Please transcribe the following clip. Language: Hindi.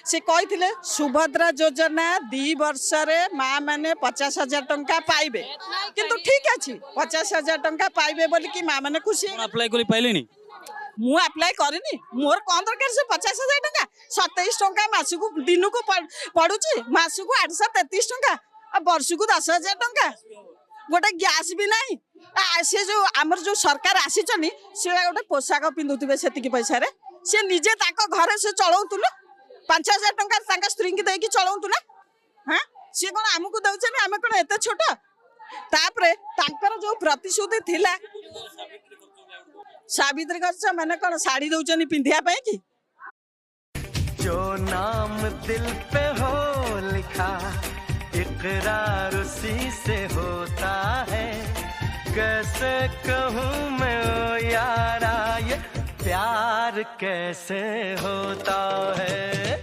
से कही सुभद्रा योजना 2 वर्ष रे माँ मैंने 50,000 टंका पाइबे किंतु ठीक अच्छे 50,000 टंका पाइबे बोली कि माँ मैंने खुशी अप्लाई कर पाइले मु अप्लाई करनी मोर कौन दरकार से 50,000 टंका 27 टंका मासकू दिन को पड़ुची मासकू 833 टंका आ वर्ष को 10,000 टंका गोटे गैस भी नहीं से जो आमर जो सरकार आसीचनी से गोटे पोशाक पिंधुवे से पैसा रे से निजे ताको घरे से चलाउतुले 5,000 टंका तांका स्त्री की देकी चलाउतुले हां से कोन हमकु दउछनी हमें कोन एते छोट तापरे तांकर जो प्रतिश्रुति थिला सावित्री खर्च मैंने कौन साड़ी दौचनी पिंधिया पाए कि जो नाम दिल पे हो लिखा इकरार उसी से होता है कैसे कहूँ मैं ओ यारा ये प्यार कैसे होता है।